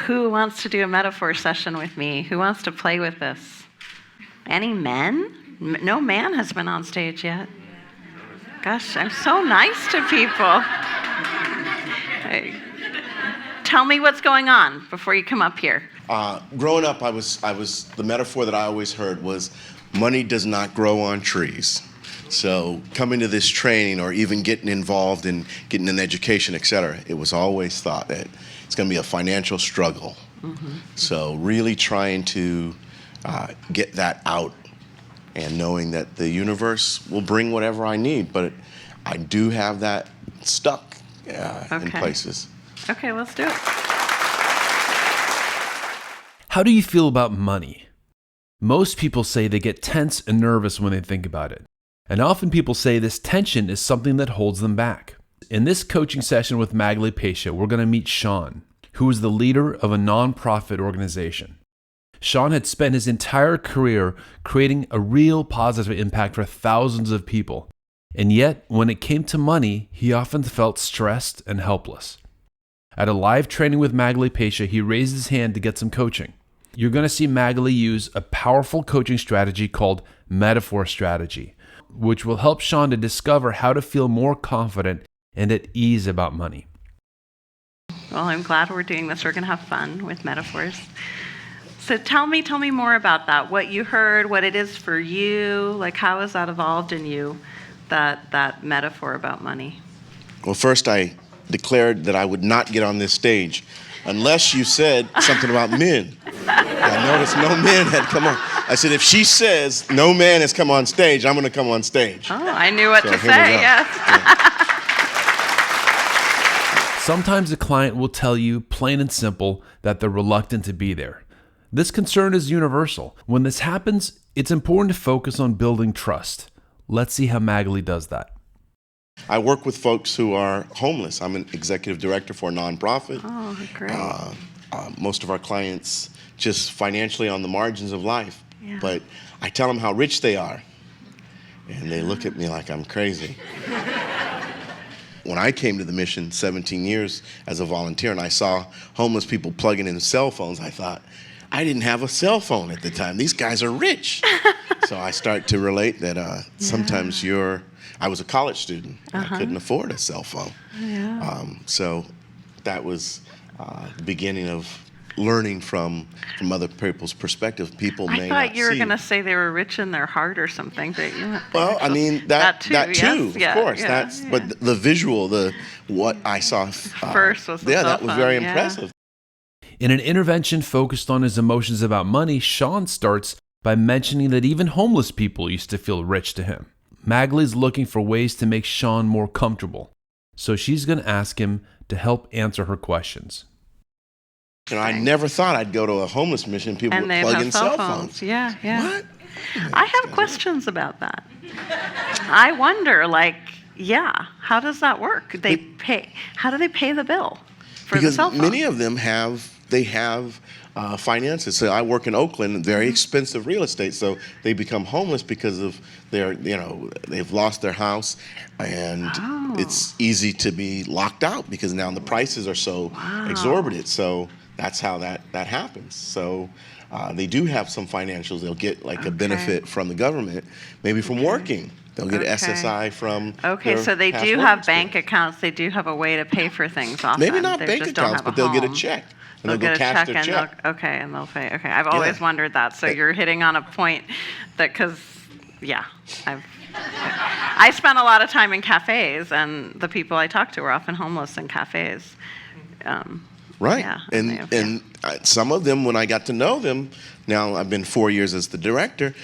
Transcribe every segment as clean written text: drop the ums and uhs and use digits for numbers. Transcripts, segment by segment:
Who wants to do a metaphor session with me? Who wants to play with this? Any men? No man has been on stage yet. Gosh, I'm so nice to people. Hey, tell me what's going on before you come up here. Growing up, the metaphor that I always heard was, money does not grow on trees. So coming to this training or even getting involved in getting an education, et cetera, it was always thought that it's going to be a financial struggle. Mm-hmm. So really trying to get that out and knowing that the universe will bring whatever I need, but I do have that stuck in places. Okay, let's do it. How do you feel about money? Most people say they get tense and nervous when they think about it. And often people say this tension is something that holds them back. In this coaching session with Magali and Sean, we're going to meet Sean, who is the leader of a nonprofit organization. Sean had spent his entire career creating a real positive impact for thousands of people. And yet, when it came to money, he often felt stressed and helpless. At a live training with Magali and Sean, he raised his hand to get some coaching. You're going to see Magali use a powerful coaching strategy called metaphor strategy, which will help Sean to discover how to feel more confident and at ease about money. Well, I'm glad we're doing this. We're going to have fun with metaphors. So tell me more about that. What you heard, what it is for you, like how has that evolved in you, that metaphor about money? Well, first I declared that I would not get on this stage unless you said something about men. I noticed no men had come on. I said, if she says no man has come on stage, I'm going to come on stage. Oh, I knew what to say, yes. Yeah. Sometimes a client will tell you, plain and simple, that they're reluctant to be there. This concern is universal. When this happens, it's important to focus on building trust. Let's see how Magali does that. I work with folks who are homeless. I'm an executive director for a nonprofit. Oh, great. Most of our clients just financially on the margins of life. Yeah. But I tell them how rich they are, and they look at me like I'm crazy. When I came to the mission 17 years as a volunteer and I saw homeless people plugging in cell phones, I thought, I didn't have a cell phone at the time. These guys are rich. So I start to relate that sometimes I was a college student. I couldn't afford a cell phone. Yeah. So that was the beginning of learning from other people's perspective. People may not see. I thought you were going to say they were rich in their heart or something, but you. Well, I mean that too, yes. of course. Yeah. But the visual, what I saw first was that was very impressive. In an intervention focused on his emotions about money, Sean starts by mentioning that even homeless people used to feel rich to him. Magali's looking for ways to make Sean more comfortable, so she's going to ask him to help answer her questions. You know, I never thought I'd go to a homeless mission. People would plug in cell phones. Yeah. What? I have questions about that. I wonder, how does that work? How do they pay the bill for the cell phone? Because many of them have finances. So I work in Oakland, very expensive real estate. So they become homeless because of they've lost their house, and it's easy to be locked out because now the prices are so exorbitant. So that's how that happens. So they do have some financials. They'll get a benefit from the government, maybe from working. They'll get SSI from so they do have bank accounts. They do have a way to pay for things often. Maybe not bank accounts, but they'll get a check. And they'll go cash their check. And they'll pay. Okay, I've always wondered that. So you're hitting on a point that, I spent a lot of time in cafes, and the people I talked to were often homeless in cafes. Right. Yeah, and some of them, when I got to know them, now I've been 4 years as the director,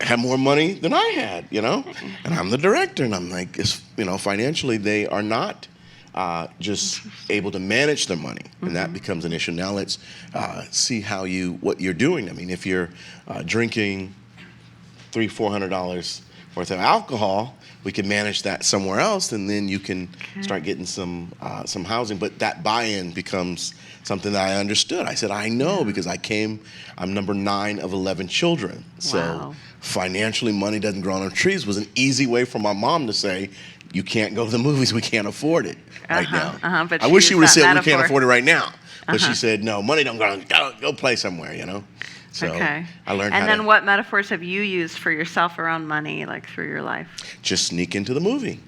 had more money than I had, and I'm the director, and I'm like, financially they are not just able to manage their money, and that becomes an issue. Now let's see what you're doing. I mean, if you're drinking $300-400 worth of alcohol, we can manage that somewhere else, and then you can start getting some housing. But that buy-in becomes something that I understood. I said, I know because I'm number 9 of 11 children. So financially, money doesn't grow on trees was an easy way for my mom to say, you can't go to the movies, we can't afford it right now. But I wish she would have said metaphor. we can't afford it right now. But she said, no, money don't go play somewhere, So Okay. I learned And how then to what metaphors have you used for yourself around money, like through your life? just sneak into the movie,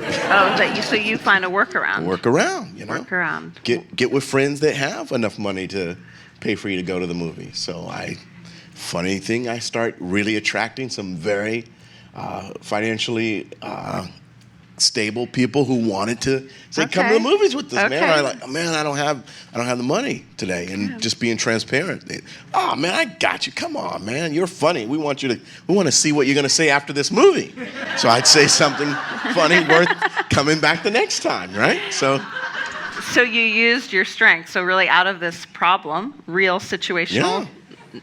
Oh, so you find a workaround. work around, Work around. Get with friends that have enough money to pay for you to go to the movie. So funny thing, I start really attracting some very financially stable people who wanted to say, come to the Okay. movies with us, man. Okay. I don't have the money today, and just being transparent. Oh man, I got you. Come on, man, you're funny. We want to see what you're gonna say after this movie. So I'd say something funny worth coming back the next time, right? So you used your strength. So really out of this problem, real situational,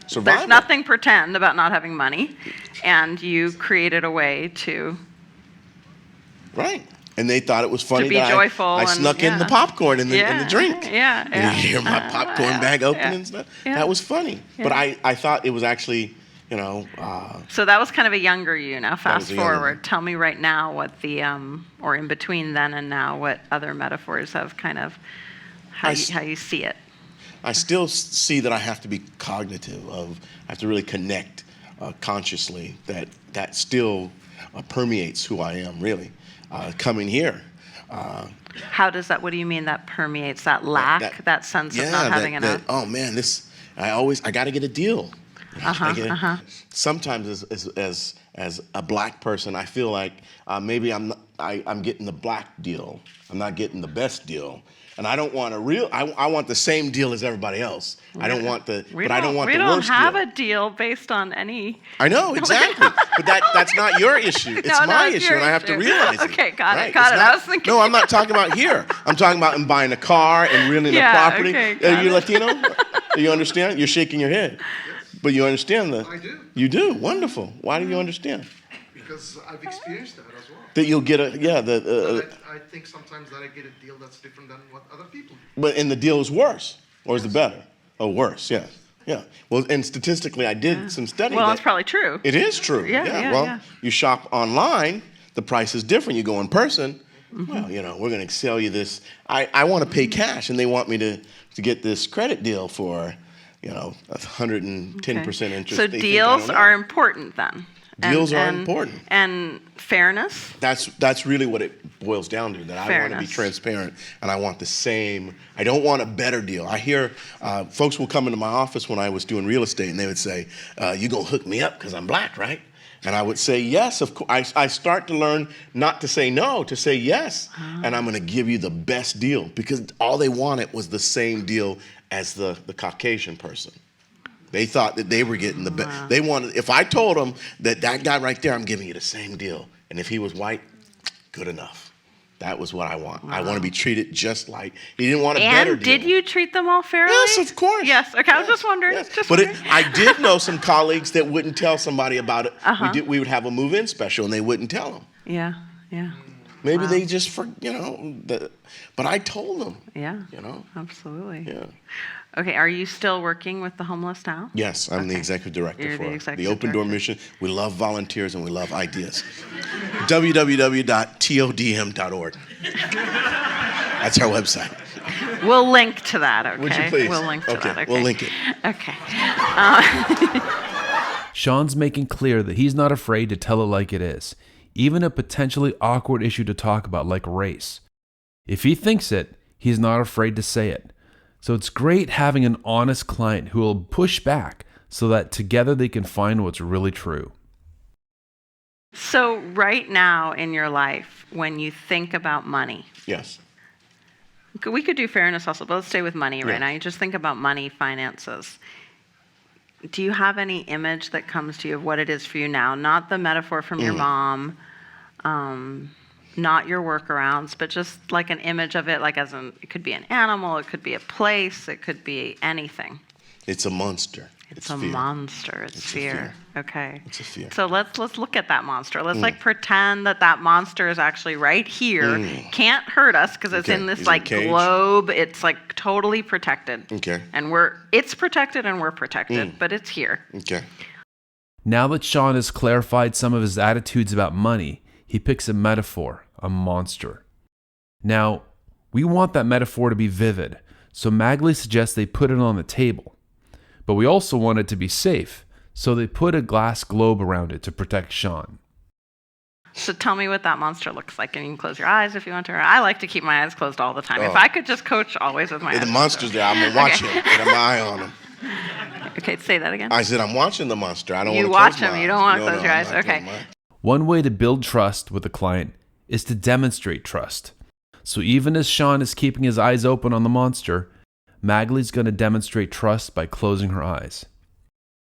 survival. there's nothing pretend about not having money, and you created a way to Right. And they thought it was funny be that joyful I and- snuck in the popcorn and the drink. Yeah. And you hear my popcorn bag open and stuff. Yeah. That was funny. Yeah. But I thought it was actually, So that was kind of a younger you. Now was fast a younger forward. me. Tell me right now what the, or in between then and now, what other metaphors have kind of, how you see it. I still see that I have to be cognitive of, I have to really connect consciously that still permeates who I am, really. Coming here. What do you mean that permeates that lack, that sense of not having enough? oh man, I got to get a deal. Sometimes as a black person, I feel like maybe I'm getting the black deal. I'm not getting the best deal. And I don't want I want the same deal as everybody else. I don't want the worst deal. We don't have a deal based on any. I know, exactly. But that's not your issue. It's my it's issue, your and I have to issue. realize it. Okay, got it. Right? Got It's it. not- I was thinking. No, I'm not talking about here. I'm talking about in buying a car and renting a property. Okay, Are you got Latino? Do you understand? You're shaking your head. But you understand I do. You do? Wonderful. Why do you understand? Because I've experienced that as well. That you'll get I think sometimes that I get a deal that's different than what other people do. and the deal is worse, or is it better? Oh, worse, yeah. Yeah. Well, and statistically, I did some study. Well, that it's probably true. It is true. Yeah, Well, yeah. you shop online, the price is different. You go in person, well, we're going to sell you this. I want to pay cash, and they want me to get this credit deal for, 110% interest. So They think I deals don't know. are important then. Deals are important. And fairness. That's really what it boils down to. That I want to be Fairness. transparent, and I want the same. I don't want a better deal. I hear folks will come into my office when I was doing real estate, and they would say, "You gonna hook me up because I'm black, right?" And I would say, "Yes, of course." I start to learn not to say no, to say yes, and I'm gonna give you the best deal because all they wanted was the same deal as the Caucasian person. They thought that they were getting the best. They wanted. If I told them that guy right there, I'm giving you the same deal, and if he was white, good enough. That was what I want. I want to be treated just like. He didn't want a better And deal. did you treat them all fairly? Yes, of course. Yes. Okay, I was just wondering. Yes. Just But wondering. I did know some colleagues that wouldn't tell somebody about it. We would have a move-in special, and they wouldn't tell them. Yeah. Maybe they just but I told them. Yeah. You know. Absolutely. Yeah. Okay, are you still working with the homeless now? Yes, I'm the executive director You're for the the executive Open Door director. Mission. We love volunteers and we love ideas. www.todm.org. That's our website. We'll link to that, okay? Would you please? We'll link to that, okay? We'll link it. Okay. Sean's making clear that he's not afraid to tell it like it is, even a potentially awkward issue to talk about like race. If he thinks it, he's not afraid to say it. So it's great having an honest client who will push back so that together they can find what's really true. So right now in your life, when you think about money, Yes. we could do fairness also, but let's stay with money right Yes. now. You just think about money, finances. Do you have any image that comes to you of what it is for you now? Not the metaphor from your mom, not your workarounds, but just like an image of it, like it could be an animal, it could be a place, it could be anything. It's a monster. It's a fear. monster. It's It's a fear. fear. Okay. It's a fear. So let's look at that monster. Let's pretend that monster is actually right here. Can't hurt us because it's Okay. in this He's in a like cage. globe. It's like totally protected. Okay. And it's protected and we're protected, but it's here. Okay. Now that Sean has clarified some of his attitudes about money, he picks a metaphor, a monster. Now, we want that metaphor to be vivid, so Magali suggests they put it on the table. But we also want it to be safe, so they put a glass globe around it to protect Sean. So tell me what that monster looks like, and you can close your eyes if you want to. I like to keep my eyes closed all the time. Oh. If I could just coach always with my eyes The closed. monster's there. I'm going to watch Okay. him. Put my eye on him. Okay, say that again. I said, I'm watching the monster. I don't You want watch to close my him. eyes. You don't want to No, close no, your I'm eyes. not Okay. closing my eyes. One way to build trust with a client is to demonstrate trust. So even as Sean is keeping his eyes open on the monster, Magali's going to demonstrate trust by closing her eyes.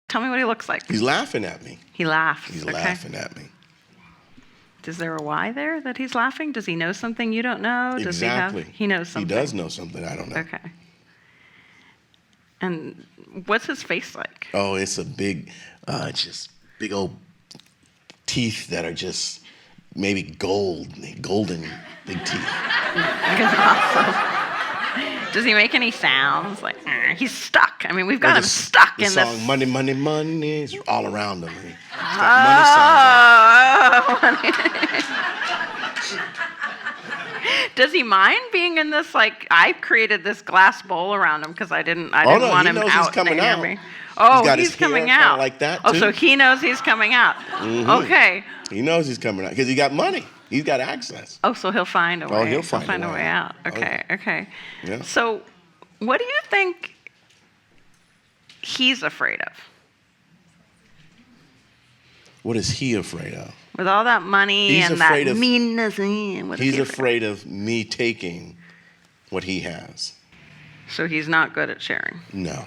Tell me what he looks like. He's laughing at me. He laughs. He's Okay. laughing at me. Is there a why there that he's laughing? Does he know something you don't know? Does Exactly. he knows something. He does know something I don't know. Okay. And what's his face like? Oh, it's a big, just big old teeth that are just maybe golden big teeth. Awesome. Does he make any sounds? Like, he's stuck. I mean, we've got him stuck the in song, this. Money, money, money is all around him. He's got money sounds on. Does he mind being in this? Like, I created this glass bowl around him because I didn't no, want he him knows out he's coming near out. me. Oh, got he's his hair coming kinda out like that, Oh, too. so he knows he's coming out. Okay. He knows he's coming out because he got money. He's got access. Oh, so he'll find a way. Oh, he'll find a way out. Oh, Okay, yeah. okay. Yeah. So, what do you think he's afraid of? What is he afraid of? With all that money He's and that afraid of- meanness, what is He's he afraid of me taking what he has. So he's not good at sharing. No,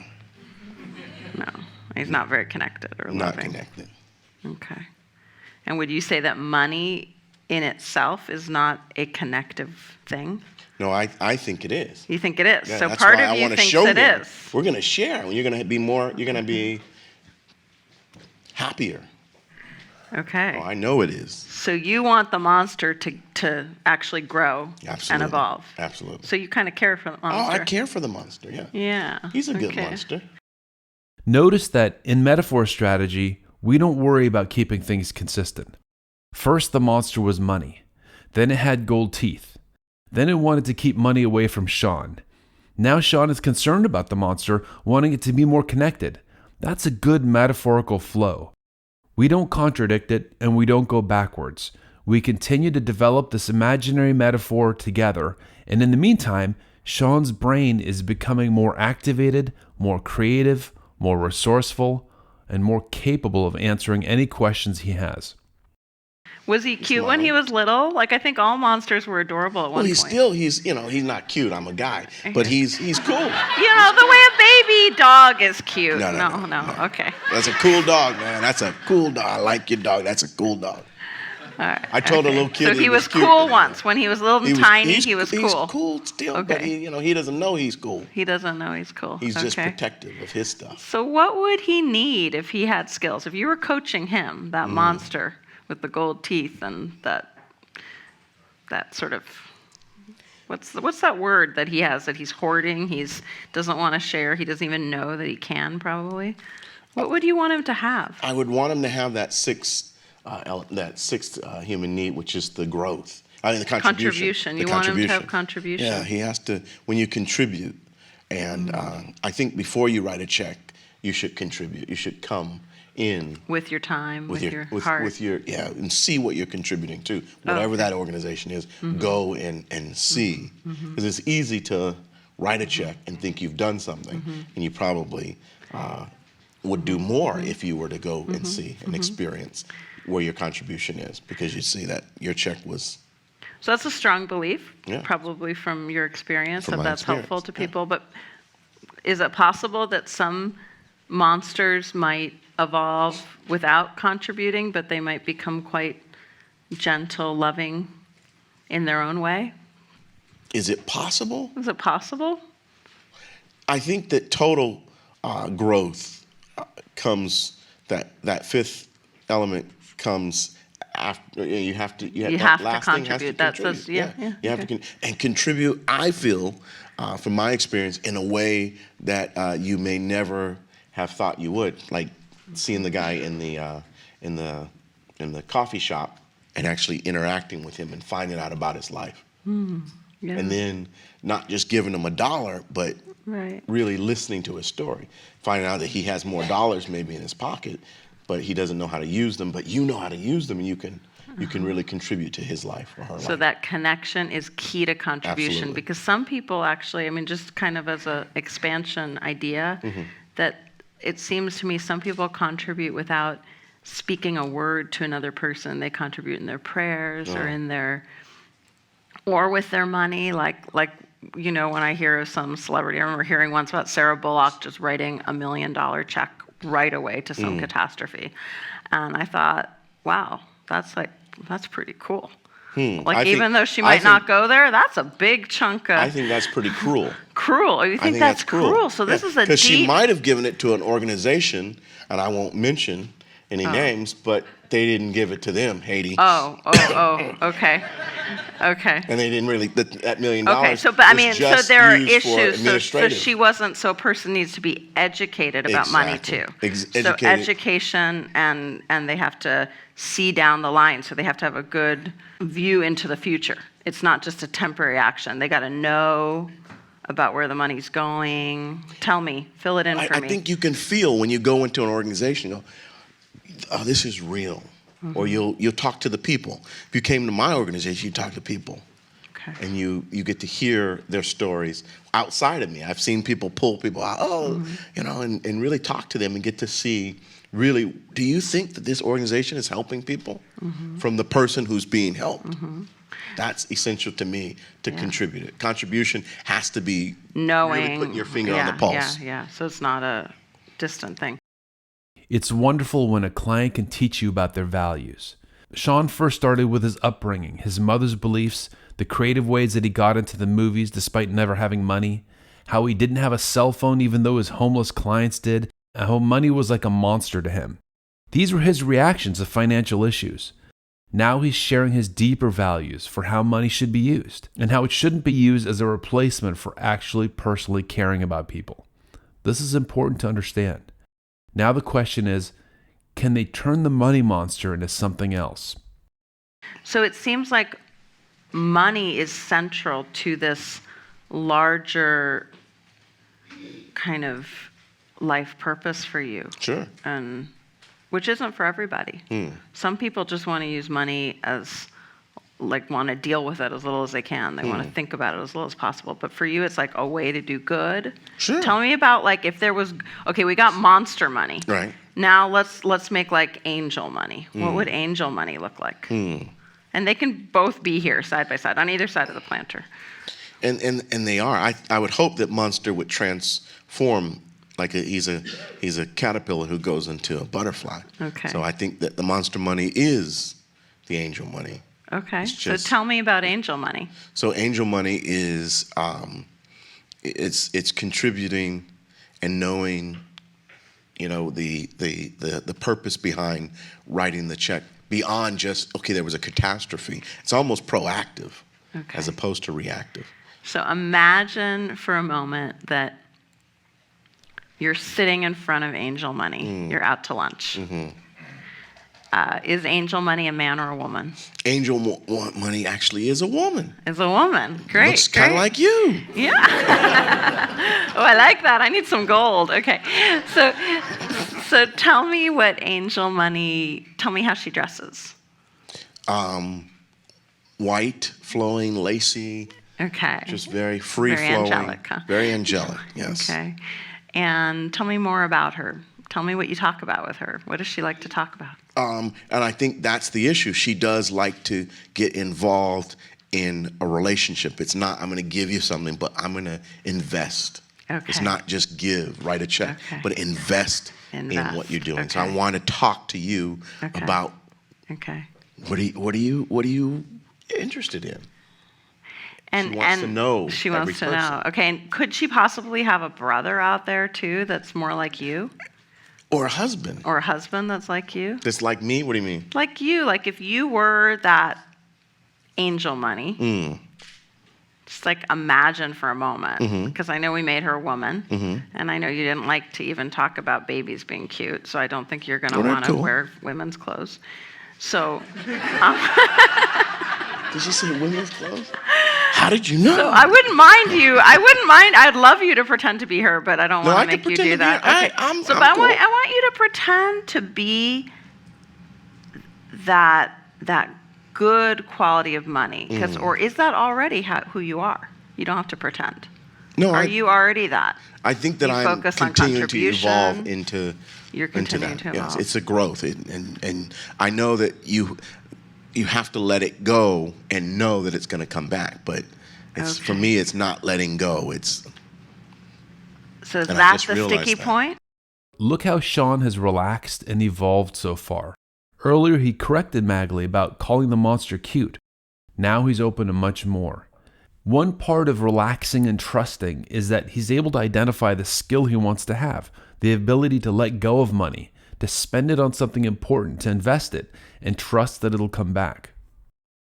No, he's not very connected or not loving. connected. Okay. And would you say that money in itself is not a connective thing? No, I think it is. You think it is. Yeah, So that's part why of I you wanna thinks show it them. is. We're going to share. You're going to be more. You're going to be happier. Okay. Oh, I know it is. So you want the monster to actually grow Absolutely. and evolve. Absolutely. So you kind of care for the Oh, monster. I care for the monster. Yeah. Yeah. He's a good okay. monster. Notice that in metaphor strategy, we don't worry about keeping things consistent. First, the monster was money. Then it had gold teeth. Then it wanted to keep money away from Sean. Now Sean is concerned about the monster, wanting it to be more connected. That's a good metaphorical flow. We don't contradict it and we don't go backwards. We continue to develop this imaginary metaphor together, and in the meantime, Sean's brain is becoming more activated, more creative, more resourceful, and more capable of answering any questions he has. Was he cute when he was little? Like, I think all monsters were adorable at one Well, point. he's not cute. I'm a guy, but he's cool. You know, the way a baby dog is cute. No. Okay. That's a cool dog, man. That's a cool dog. I like your dog. That's a cool dog. All right. I told a little kid So he was cute. cool once. When he was little and tiny, he was cool. He's cool still, but Okay. he doesn't know he's cool. He doesn't know he's cool. He's just Okay. protective of his stuff. So what would he need if he had skills? If you were coaching him, that monster with the gold teeth and that sort of what's that word that he has that he's hoarding? He's doesn't want to share. He doesn't even know that he can probably. What would you want him to have? I would want him to have that sixth human need, which is the growth. I mean, the contribution. You want him to have contribution. Yeah, he has to. When you contribute, and I think before you write a check, you should contribute. You should come in With your time, with your heart. and see what you're contributing to, whatever that organization is. Go and see, because it's easy to write a check and think you've done something, and you probably would do more if you were to go and see and experience where your contribution is, because you see that your check was. So that's a strong belief, Yeah. probably from your experience, From that my that's helpful to experience, people. But is it possible that some monsters might evolve without contributing, but they might become quite gentle, loving in their own way? Is it possible? Is it possible? I think that total growth comes, that fifth element comes after. You have to You have to lasting has contribute. That says- yeah, You have okay. and contribute. I feel, from my experience, in a way that you may never have thought you would, like seeing the guy in the coffee shop and actually interacting with him and finding out about his life. Yeah. And then not just giving him $1, but Right. really listening to his story, finding out that he has more dollars maybe in his pocket, but he doesn't know how to use them, but you know how to use them, and you can really contribute to his life or her life. So that connection is key to contribution. Absolutely. Because some people actually, I mean, just kind of as a expansion idea, that it seems to me some people contribute without speaking a word to another person. They contribute in their prayers or in their, or with their money, like you know, when I hear of some celebrity, I remember hearing once about Sarah Bullock just writing $1 million check right away to some catastrophe. And I thought, wow, that's pretty cool. Like, even though she might not go there, that's a big chunk of... I think that's pretty cruel. Cruel? You think that's cruel? So this is a deep... Because she might have given it to an organization, and I won't mention any names, but they didn't give it to them, Haiti. Okay. And they didn't really, that $1 million Okay, so, but I mean, so there are used for issues, so administrative. she wasn't, so a person needs to be educated about money too. Exactly. So education, and they have to see down the line, so they have to have a good view into the future. It's not just a temporary action. They got to know about where the money's going. Tell me, fill it in for me. I think you can feel when you go into an organization, you go, oh, this is real. Or you'll talk to the people. If you came to my organization, you talk to people. Okay. And you get to hear their stories outside of me. I've seen people pull people out, you know, and really talk to them and get to see, really, do you think that this organization is helping people from the person who's being helped? That's essential to me to contribute it. Contribution has to be knowing, really putting your finger on the pulse. Yeah. So it's not a distant thing. It's wonderful when a client can teach you about their values. Sean first started with his upbringing, his mother's beliefs, the creative ways that he got into the movies despite never having money, how he didn't have a cell phone even though his homeless clients did, and how money was like a monster to him. These were his reactions to financial issues. Now he's sharing his deeper values for how money should be used, and how it shouldn't be used as a replacement for actually personally caring about people. This is important to understand. Now the question is, can they turn the money monster into something else? So it seems like money is central to this larger kind of life purpose for you. Sure. And which isn't for everybody. Some people just want to use money as, like, want to deal with it as little as they can. They want to think about it as little as possible. But for you, it's like a way to do good. Sure. Tell me about, like, if there was, okay, we got monster money. Right. Now let's make, like, angel money. What would angel money look like? And they can both be here side by side on either side of the planter. And they are. I would hope that Monster would transform, like he's a caterpillar who goes into a butterfly. Okay. So I think that the monster money is the angel money. Okay. So just- tell me about angel money. So angel money is it's contributing and knowing, you know, the purpose behind writing the check beyond just, okay, there was a catastrophe. It's almost proactive as opposed to reactive. So imagine for a moment that you're sitting in front of angel money. You're out to lunch. Is angel money a man or a woman? Angel money actually is a woman. Is a woman. Great. Looks kind of like you. Yeah. Oh, I like that. I need some gold. Okay. So tell me what angel money, tell me how she dresses. White, flowing, lacy. Okay. Just very free-flowing. Very angelic, huh? Very angelic, yes. Okay. And tell me more about her. Tell me what you talk about with her. What does she like to talk about? And I think that's the issue. She does like to get involved in a relationship. It's not, I'm going to give you something, but I'm going to invest. Okay. It's not just give, write a check, but invest in what you're doing. So I Okay. want to talk to you about what are you interested in? And, She wants to know She every wants to person. know. Okay, and could she possibly have a brother out there too that's more like you? Or a husband. Or a husband that's like you? That's like me? What do you mean? Like you, like if you were that angel money, just like imagine for a moment, because I know we made her a woman, and I know you didn't like to even talk about babies being cute, so I don't think you're going to they're want to cool. wear women's clothes. So, Did you say women's clothes? How did you know? So I wouldn't mind you. I wouldn't mind. I'd love you to pretend to be her, but I don't No, want I to can make you pretend do to be that. her. Okay. I'm But cool. I want you to pretend to be that good quality of money, or is that already who you are? You don't have to pretend. No, Are you already that? I think that You I'm focus on continuing to evolve contribution. into You're continuing to Yes, evolve. it's a growth, and I know that you have to let it go and know that it's going to come back. But it's for Okay. me, it's not letting go. It's So is and I that just the realized sticky that. point? Look how Sean has relaxed and evolved so far. Earlier, he corrected Magali about calling the monster cute. Now he's open to much more. One part of relaxing and trusting is that he's able to identify the skill he wants to have, the ability to let go of money, to spend it on something important, to invest it, and trust that it'll come back.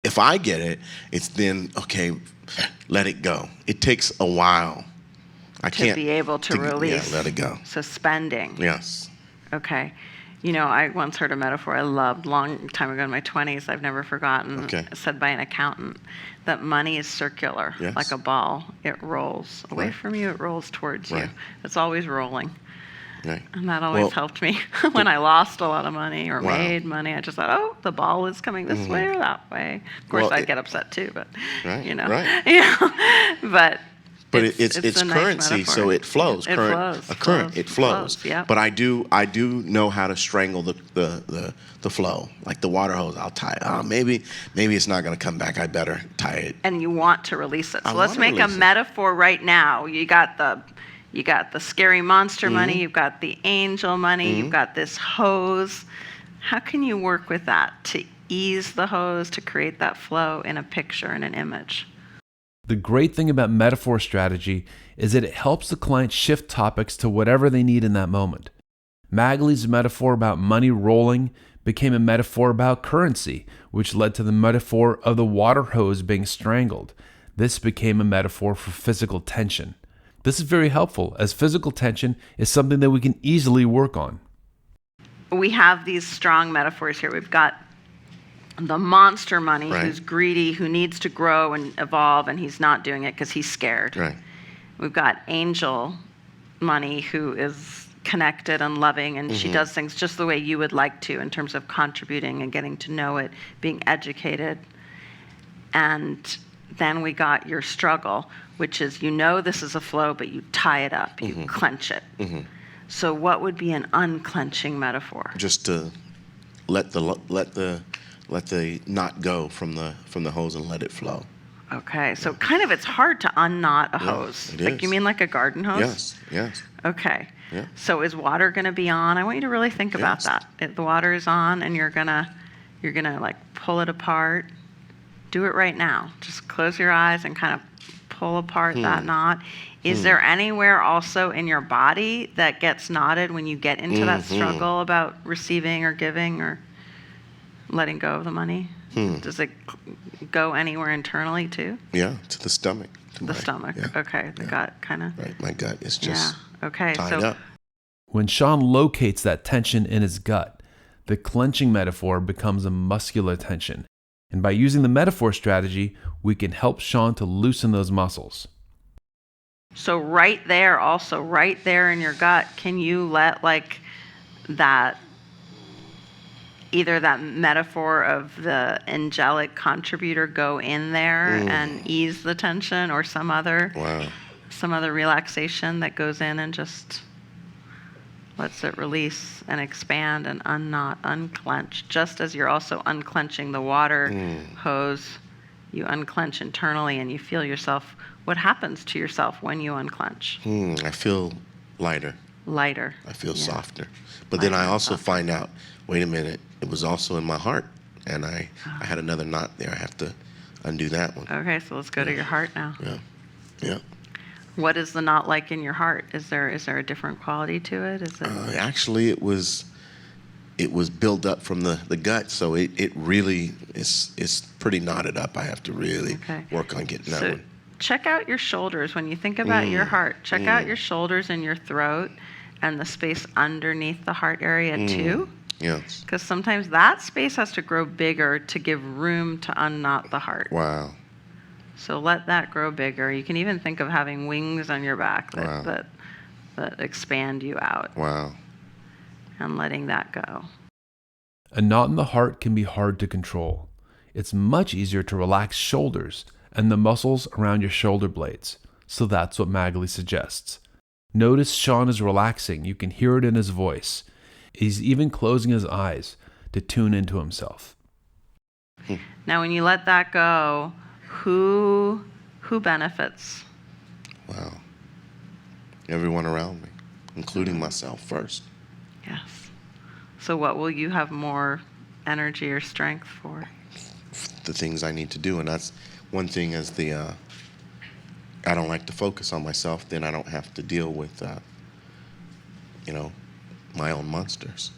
If I get it, it's then, okay, let it go. It takes a while. I To can't be able to release. Yeah, let it go. So spending. Yes. Okay. I once heard a metaphor I loved long time ago in my 20s, I've never forgotten, Okay. said by an accountant, that money is circular, Yes. like a ball. It rolls away Right. from you, it rolls towards Right. you. It's always rolling. Right. And that always Well, helped me when I lost a lot of money or Wow. made money. I just thought, oh, the ball is coming this way or that way. Of course, Well, I'd get upset too, but Right, you know, right. but it's a nice currency, metaphor. so it flows. It flows. A current, it flows. Yeah. But I do know how to strangle the flow, like the water hose. I'll tie it. Oh, maybe it's not going to come back. I better tie it. And you want to release it. So I let's wanna make a release it. metaphor right now. You got the scary monster Mm-hmm. money. You've got the angel money. You've got this hose. How can you work with that to ease the hose, to create that flow in a picture, in an image? The great thing about metaphor strategy is that it helps the client shift topics to whatever they need in that moment. Magali's metaphor about money rolling became a metaphor about currency, which led to the metaphor of the water hose being strangled. This became a metaphor for physical tension. This is very helpful, as physical tension is something that we can easily work on. We have these strong metaphors here. We've got the monster money, Right. who's greedy, who needs to grow and evolve, and he's not doing it because he's scared. Right. We've got angel money, who is connected and loving, and she does things just the way you would like to in terms of contributing and getting to know it, being educated. And then we got your struggle, which is this is a flow, but you tie it up, you clench it. So what would be an unclenching metaphor? Just to let the knot go from the hose and let it flow. Okay, so kind of it's hard to unknot a hose. it Like is. you mean like a garden hose? Yes. Yes. Okay. Yeah. So is water going to be on? I want you to really think about Yes. that. If the water is on and you're gonna like pull it apart. Do it right now. Just close your eyes and kind of pull apart that knot. Is there anywhere also in your body that gets knotted when you get into that struggle about receiving or giving or letting go of the money? Does it go anywhere internally too? Yeah. To the stomach. The stomach. Yeah. Okay. The gut kind of. Right. My gut is just Yeah. Okay. tied So up. When Sean locates that tension in his gut, the clenching metaphor becomes a muscular tension. And by using the metaphor strategy, we can help Sean to loosen those muscles. So right there, also right there in your gut, can you let like that, either that metaphor of the angelic contributor go in there and ease the tension, or some other relaxation that goes in and just lets it release and expand and unknot, unclench, just as you're also unclenching the water hose. You unclench internally and you feel yourself. What happens to yourself when you unclench? I feel lighter. Lighter. I feel Yeah. softer. But then I Lighter, also softer. find out, wait a minute, it was also in my heart. And I had another knot there. I have to undo that one. Okay, so let's go to your heart now. Yeah. Yeah. What is the knot like in your heart? Is there a different quality to it? Is it? Actually, it was built up from the gut, so it really is pretty knotted up. I have to really Okay. work on getting that So one. check out your shoulders. When you think about your heart, check out your shoulders and your throat and the space underneath the heart area too. Yes. Because sometimes that space has to grow bigger to give room to unknot the heart. Wow. So let that grow bigger. You can even think of having wings on your back Wow. that expand you out Wow. and letting that go. A knot in the heart can be hard to control. It's much easier to relax shoulders and the muscles around your shoulder blades. So that's what Magali suggests. Notice Sean is relaxing. You can hear it in his voice. He's even closing his eyes to tune into himself. Now, when you let that go, who benefits? Wow. Everyone around me, including myself first. Yes. So what will you have more energy or strength for? The things I need to do, and that's one thing as I don't like to focus on myself, then I don't have to deal with, my own monsters.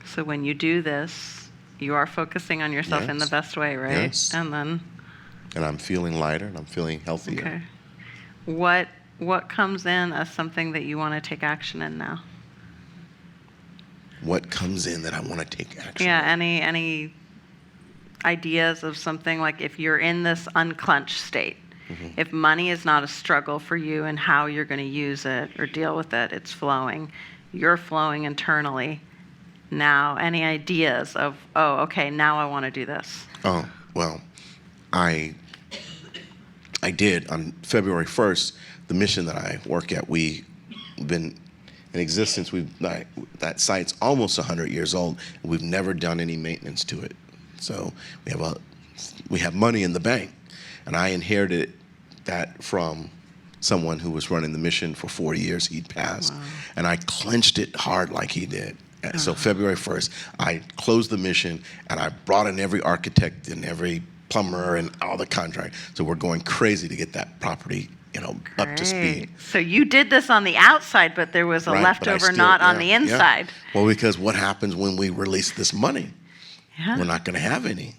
So when you do this, you are focusing on yourself in the Yes. best way, right? Yes. And then, And I'm feeling lighter, and I'm feeling healthier. okay. What comes in as something that you want to take action in now? What comes in that I want to take action? Yeah, on? any ideas of something like if you're in this unclenched state, if money is not a struggle for you and how you're going to use it or deal with it, it's flowing, you're flowing internally. Now, any ideas of, oh, okay, now I want to do this? Oh, well, I did on February 1st, the mission that I work at, we've been in existence. That site's almost 100 years old. And we've never done any maintenance to it. So we have money in the bank, and I inherited that from someone who was running the mission for 4 years. He'd passed, and I clenched it hard like he did. So February 1st, I closed the mission, and I brought in every architect and every plumber and all the contract. So we're going crazy to get that property, up to speed. Great. So you did this on the outside, but there was a Right, but I leftover still- knot on the yeah, yeah. inside. Well, because what happens when we release this money? Yeah. We're not going to have any.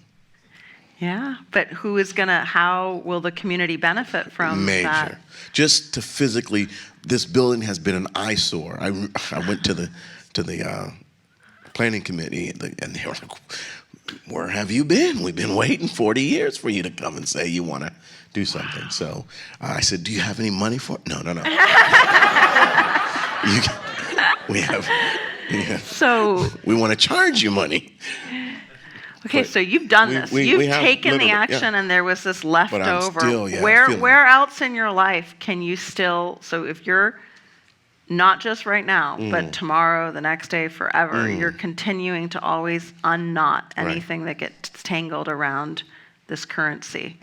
Yeah, but how will the community benefit from Major. that? Just to physically, this building has been an eyesore. I went to the planning committee, and they were like, "Where have you been? We've been waiting 40 years for you to come and say you want to do something." Wow. So I said, "Do you have any money for it?" No. We have. So We want to charge you money. okay, But so you've done this. we You've have taken the literally, action, yeah. and there was this But I'm leftover. still, feeling Where it. else in your life can you still? So if you're not just right now, but tomorrow, the next day, forever, you're continuing to always unknot anything that gets tangled around this currency.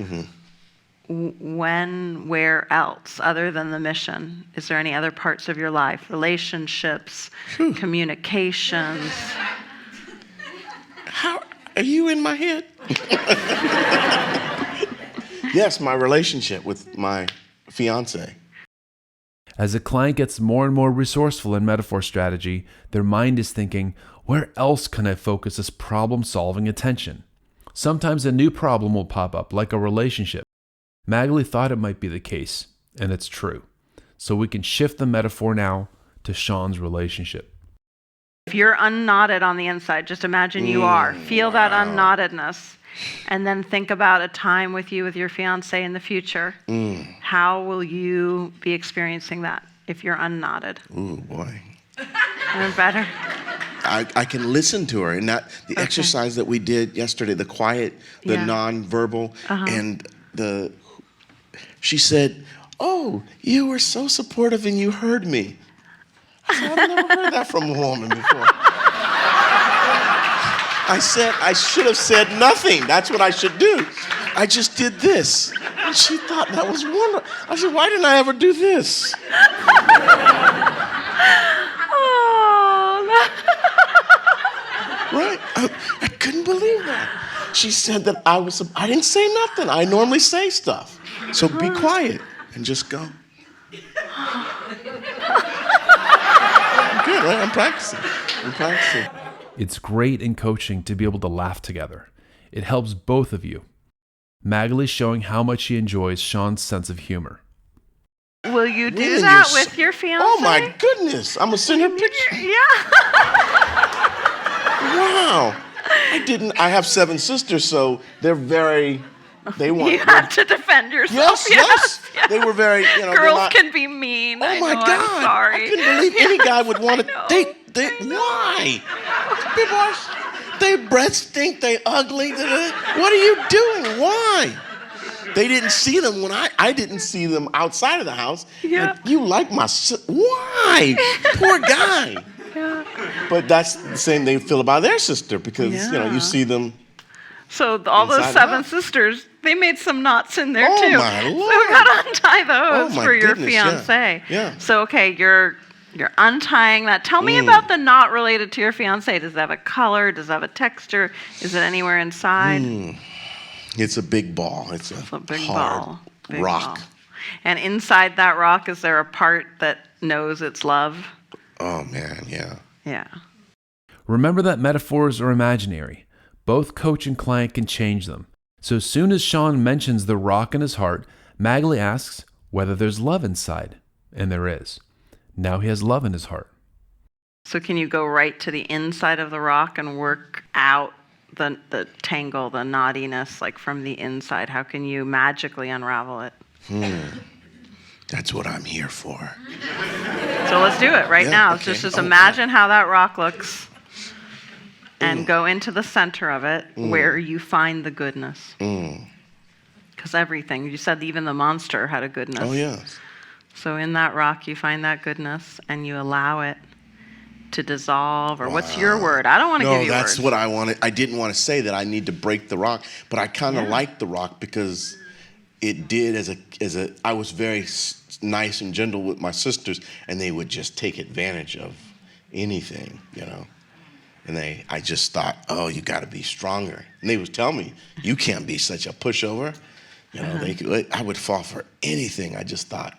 Where else, other than the mission? Is there any other parts of your life? Relationships, communications? How are you in my head? Yes, my relationship with my fiance. As a client gets more and more resourceful in metaphor strategy, their mind is thinking, where else can I focus this problem-solving attention? Sometimes a new problem will pop up, like a relationship. Magali thought it might be the case, and it's true. So we can shift the metaphor now to Sean's relationship. If you're unknotted on the inside, just imagine you are. Feel that unknottedness. And then think about a time with your fiance in the future. How will you be experiencing that if you're unknotted? Ooh, boy. Or better? I can listen to her, and that the exercise that we did yesterday, the quiet, the Yeah. non-verbal, and she said, "Oh, you were so supportive and you heard me." I said, "I've never heard that from a woman before." I said, "I should have said nothing. That's what I should do. I just did this." And she thought that was wonderful. I said, "Why didn't I ever do this?" Oh, Right? I couldn't believe that. She said that I didn't say nothing. I normally say stuff. So be quiet and just go. Good, right? I'm practicing. It's great in coaching to be able to laugh together. It helps both of you. Magali's showing how much she enjoys Sean's sense of humor. will you do Really, that you're with your fiance? Oh my goodness. I'm going to send her pictures. Yeah. Wow. I have 7 sisters, so they're very, They want. You had to defend yourself. Yes. They were very, they're Girls not- can be mean. Oh I my know, God! I'm sorry. I couldn't believe any guy would want to. know. Why? People are. They breath stink. They ugly. What are you doing? Why? They didn't see them when I didn't see them outside of the house. Yeah. Like, you like my why? Poor guy. Yeah. But that's the same they feel about their sister because Yeah. you see them. So all those Inside 7 out. sisters, they made some knots in there Oh, too. my So Lord. we gotta untie those Oh, my for your goodness, yeah. fiance. Yeah. So okay, you're untying that. Tell me about the knot related to your fiance. Does it have a color? Does it have a texture? Is it anywhere inside? It's a big ball. It's A big hard ball. Big rock. ball. And inside that rock, is there a part that knows it's love? Oh man, yeah. Yeah. Remember that metaphors are imaginary. Both coach and client can change them. So as soon as Sean mentions the rock in his heart, Magali asks whether there's love inside. And there is. Now he has love in his heart. So can you go right to the inside of the rock and work out the tangle, the knottiness, like from the inside? How can you magically unravel it? That's what I'm here for. So let's do it right Yeah, now. okay. Just Oh, imagine how that rock looks and go into the center of it where you find the goodness. Because everything, you said even the monster had a goodness. Oh yes. So in that rock, you find that goodness and you allow it to dissolve, or what's your word? I don't want to give you that's words. what I wanted. I didn't want to say that I need to break the rock, but I kind of Yeah. liked the rock because it did I was very nice and gentle with my sisters, and they would just take advantage of anything, And I just thought, oh, you got to be stronger. And they would tell me, you can't be such a pushover. I would fall for anything. I just thought,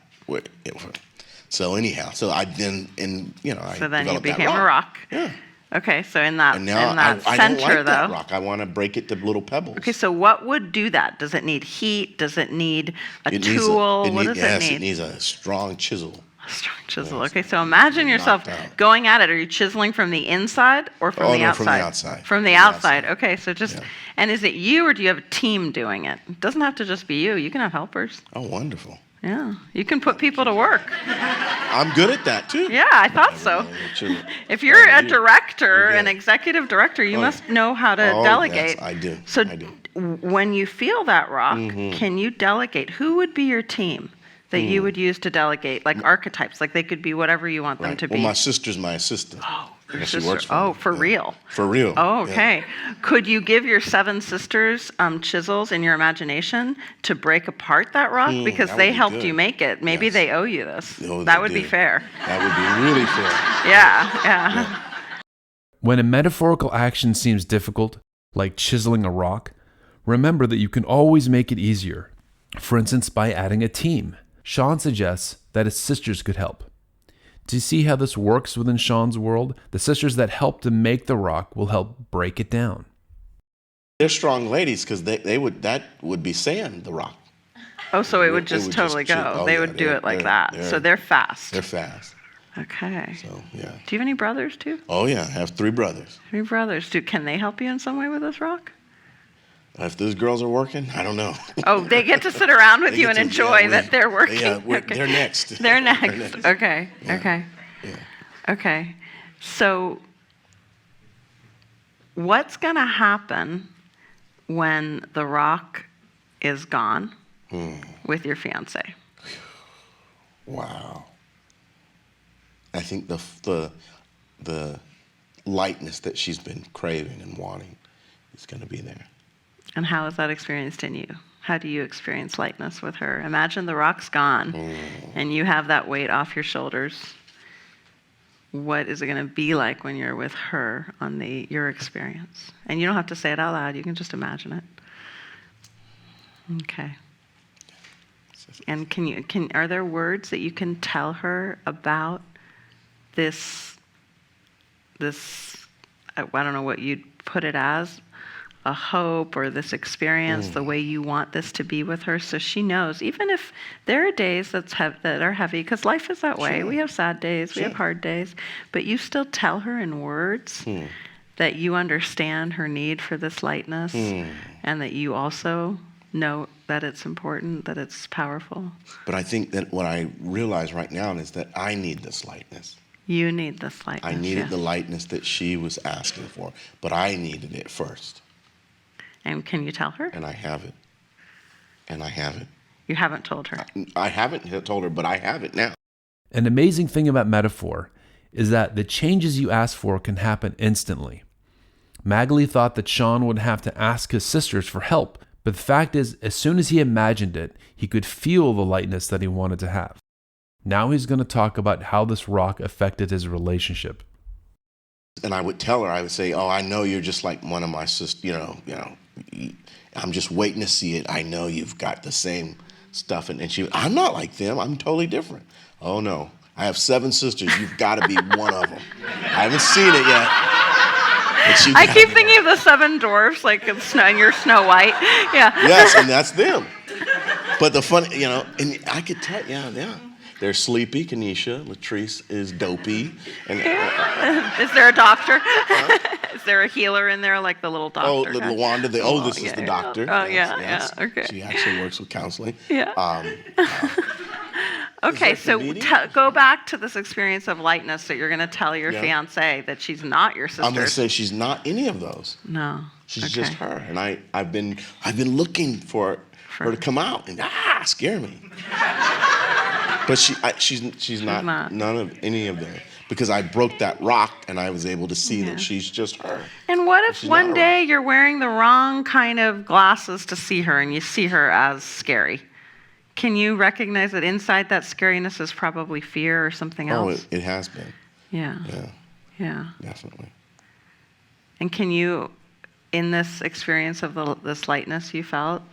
so anyhow, so I then, I So then you developed that became a rock. Yeah. Okay, so in that, And now in that I center, don't like though. that rock. I want to break it to little pebbles. Okay, so what would do that? Does it need heat? Does it need a It needs tool? What does yes, it it need? needs a strong chisel. A strong chisel. Yes. Okay, so imagine yourself Knocked out. going at it. Are you chiseling from the inside or from the No, outside? from the outside. From the From the outside. outside. Okay, so just, Yeah. and is it you or do you have a team doing it? It doesn't have to just be you. You can have helpers. Oh, wonderful. Yeah, you can put people to work. I'm good at that too. Yeah, I thought so. Chisel. If you're Oh, a director, You're an good. executive director, you Oh, must know how to Oh, delegate. Yes, I do. So I do. when you feel that rock, can you delegate? Who would be your team that you would use to delegate? Like archetypes, like they could be whatever you want them Right. to Well, be. my sister's my assistant. Oh, your Yeah, she sister. works for Oh, me. for Yeah. real? For real. Oh, yeah. okay. Could you give your 7 sisters chisels in your imagination to break apart that rock? Because that would they be helped good. you make it. Maybe Yes. they owe you this. Oh, That they would be do. fair. That would be really fair. Yeah. When a metaphorical action seems difficult, like chiseling a rock, remember that you can always make it easier. For instance, by adding a team. Sean suggests that his sisters could help. Do you see how this works within Sean's world? The sisters that help to make the rock will help break it down. They're strong ladies because that would be sand, the rock. Oh, so it would It just would totally just go. chip- oh, They yeah, would do they're- it like they're- that. they're- So they're fast. They're fast. Okay. So yeah. Do you have any brothers too? Oh yeah, I have 3 brothers. 3 brothers. Can they help you in some way with this rock? If those girls are working, I don't know. Oh, they get to sit around with They you get and to- enjoy yeah, that they're working. Yeah, Okay. they're next. They're next. Okay. Yeah. Okay. Yeah. Okay. So what's going to happen when the rock is gone with your fiance? Wow. I think the lightness that she's been craving and wanting is going to be there. And how is that experienced in you? How do you experience lightness with her? Imagine the rock's gone and you have that weight off your shoulders. What is it going to be like when you're with her on your experience? And you don't have to say it out loud. You can just imagine it. Okay. And are there words that you can tell her about this, I don't know what you'd put it as, a hope or this experience, the way you want this to be with her, so she knows, even if there are days that are heavy, because life is that way. Sure. We have sad days, we have Sure. hard days, but you still tell her in words that you understand her need for this lightness and that you also know that it's important, that it's powerful. But I think that what I realize right now is that I need this lightness. You need this lightness. I needed yes. the lightness that she was asking for, but I needed it first. And can you tell her? And I have it. And I have it. You haven't told her. I haven't told her, but I have it now. An amazing thing about metaphor is that the changes you ask for can happen instantly. Magali thought that Sean would have to ask his sisters for help, but the fact is, as soon as he imagined it, he could feel the lightness that he wanted to have. Now he's going to talk about how this rock affected his relationship. And I would tell her, I would say, oh, I know you're just like one of my sisters, I'm just waiting to see it. I know you've got the same stuff. And she, I'm not like them. I'm totally different. Oh, no. I have 7 sisters. You've got to be one of them. I haven't seen it yet. I keep thinking of the 7 dwarfs, like and you're Snow White. Yeah. Yes, and that's them. But the funny, and I could tell, yeah. They're sleepy. Kanisha. Latrice is dopey. And is there a doctor? Is there a healer in there, like the little doctor? Oh, little Wanda, the oldest, is the doctor. Oh, yes. yeah. Okay. She actually works with counseling. Yeah. Okay, so go back to this experience of lightness that you're going to tell your fiance that she's not your sister. I'm going to say she's not any of those. No. She's just her, and I've been looking for her to come out and scare me. But she's not none of any of them, because I broke that rock and I was able to see that she's just her. And what if one day you're wearing the wrong kind of glasses to see her and you see her as scary? Can you recognize that inside that scariness is probably fear or something else? Oh, it has been. Yeah. Definitely. And can you, in this experience of this lightness you felt,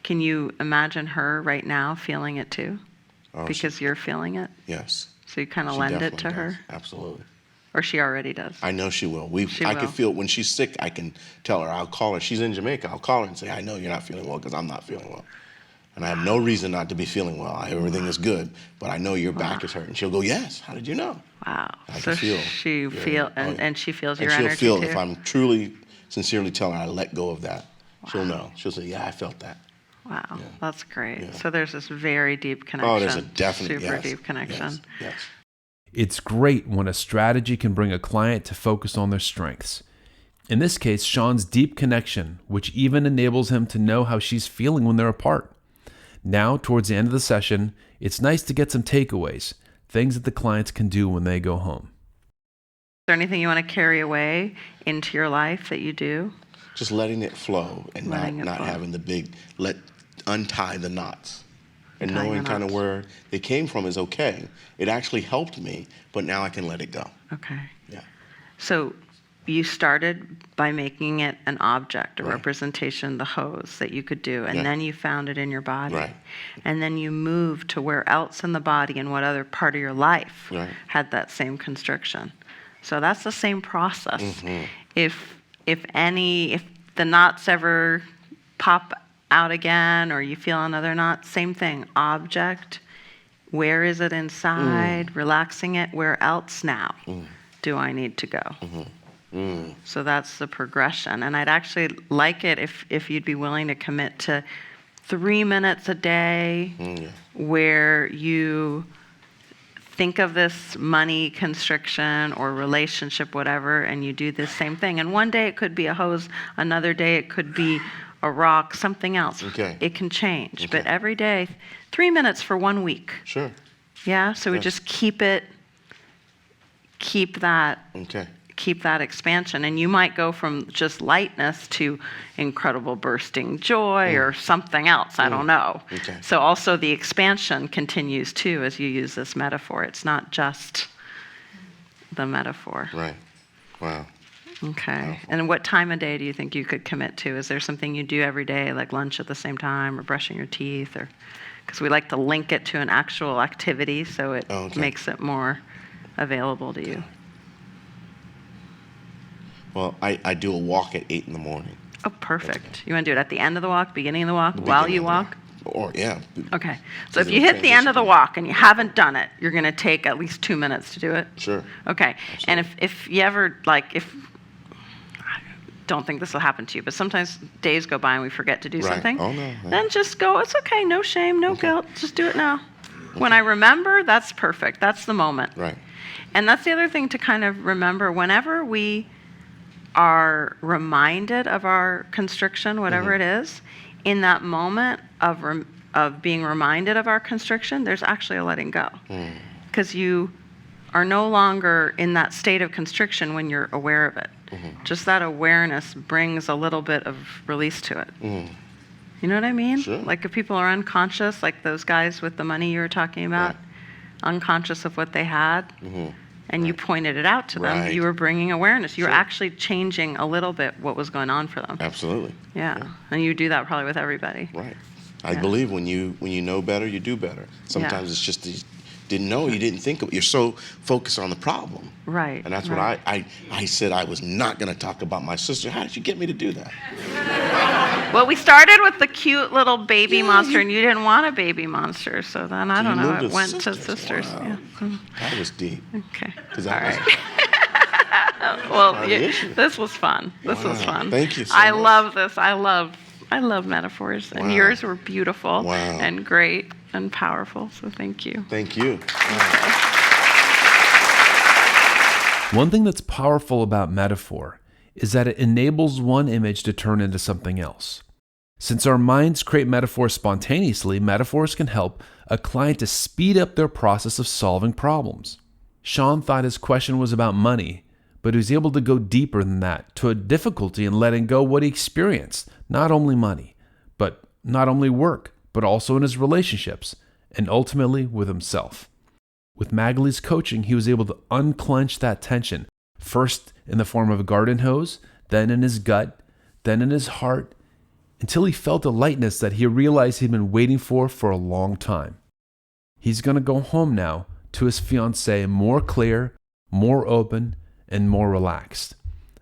can you imagine her right now feeling it too? Oh, because you're feeling it? Yes. So you kind of lend it to her? Absolutely. Or she already does? I know she will. I can feel when she's sick. I can tell her. I'll call her. She's in Jamaica. I'll call her and say, I know you're not feeling well because I'm not feeling well. And I have no reason not to be feeling well. Everything is good, but I know your back is hurting. She'll go, yes. How did you know? Wow. I so can feel. And she feels your energy energy she'll feel too? if I'm truly, sincerely telling her I let go of that. Wow. She'll know. She'll say, yeah, I felt that. Wow, that's great. So there's this very deep connection. Oh, there's a definite, super deep connection. Yes. It's great when a strategy can bring a client to focus on their strengths. In this case, Sean's deep connection, which even enables him to know how she's feeling when they're apart. Now, towards the end of the session, it's nice to get some takeaways, things that the clients can do when they go home. Is there anything you want to carry away into your life that you do? Just letting it flow and not having the big untie the knots. And knowing kind of where they came from is okay. It actually helped me, but now I can let it go. Okay. Yeah. So you started by making it an object, a representation, the hose that you could do, and then you found it in your body. Right. And then you moved to where else in the body and what other part of your life had that same constriction. So that's the same process. Mm-hmm. If the knots ever pop out again or you feel another knot, same thing, object, where is it inside, relaxing it, where else now do I need to go? So that's the progression. And I'd actually like it if you'd be willing to commit to 3 minutes a day where you think of this money constriction or relationship, whatever, and you do this same thing. And one day it could be a hose, another day it could be a rock, something else. Okay. It can change. Okay. But every day, 3 minutes for 1 week. Sure. Yeah? So we just keep that expansion. And you might go from just lightness to incredible bursting joy or something else. I don't know. Okay. So also the expansion continues too as you use this metaphor. It's not just the metaphor. Right. Wow. Okay. Powerful. And what time of day do you think you could commit to? Is there something you do every day, like lunch at the same time or brushing your teeth? Or because we like to link it to an actual activity so it makes it more available to you. Well, I do a walk at 8 in the morning. Oh, perfect. You want to do it at the end of the walk, beginning of the walk, while you walk? Or, yeah. Okay. So if you hit the end of the walk and you haven't done it, you're going to take at least 2 minutes to do it? Sure. Okay. Absolutely. And if you ever, don't think this will happen to you, but sometimes days go by and we forget to do Right. something. Oh, no. Then just go, it's okay, no shame, no guilt, just do it now. When I remember, that's perfect. That's the moment. Right. And that's the other thing to kind of remember. Whenever we are reminded of our constriction, whatever it is, in that moment of being reminded of our constriction, there's actually a letting go. Because you are no longer in that state of constriction when you're aware of it. Just that awareness brings a little bit of release to it. You know what I mean? Sure. Like if people are unconscious, like those guys with the money you were talking about, unconscious of what they had, and you pointed it out to them, Right. you were bringing awareness. You were Sure. actually changing a little bit what was going on for them. Absolutely. Yeah. And you do that probably with everybody. Right. I Yeah. believe when you know better, you do better. Sometimes it's just you didn't know, you didn't think of it. You're so focused on the problem. Right. And that's right. what I said I was not going to talk about my sister. How did you get me to do that? Well, we started with the cute little baby monster, and you didn't want a baby monster, so then I don't You know, moved it to went to sisters. sisters. Wow. Yeah. That was deep. Okay. 'Cause All that was- right. Well, Part of the issue. this was fun. This was Wow. fun. Thank you so I much. love this. I love metaphors, and Wow. yours were beautiful Wow. and great and powerful. So thank you. Thank you. One thing that's powerful about metaphor is that it enables one image to turn into something else. Since our minds create metaphors spontaneously, metaphors can help a client to speed up their process of solving problems. Sean thought his question was about money, but he was able to go deeper than that, to a difficulty in letting go what he experienced, not only money, but not only work, but also in his relationships, and ultimately with himself. With Magali's coaching, he was able to unclench that tension, first in the form of a garden hose, then in his gut, then in his heart, until he felt a lightness that he realized he'd been waiting for a long time. He's going to go home now to his fiancée more clear, more open, and more relaxed.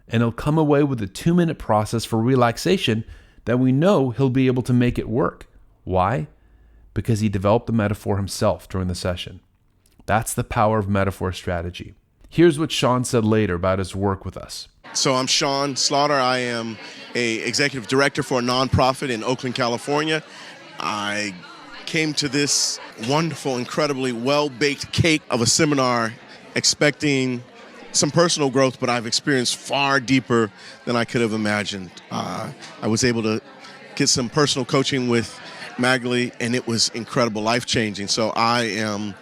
And he'll come away with a 2-minute process for relaxation that we know he'll be able to make it work. Why? Because he developed the metaphor himself during the session. That's the power of metaphor strategy. Here's what Sean said later about his work with us. So I'm Sean Slaughter. I am a executive director for a nonprofit in Oakland, California. I came to this wonderful, incredibly well-baked cake of a seminar expecting some personal growth, but I've experienced far deeper than I could have imagined. I was able to get some personal coaching with Magali, and it was incredible, life-changing. So I am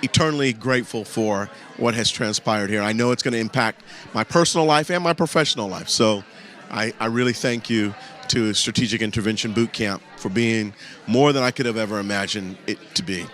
eternally grateful for what has transpired here. I know it's going to impact my personal life and my professional life. So I really thank you to Strategic Intervention Boot Camp for being more than I could have ever imagined it to be.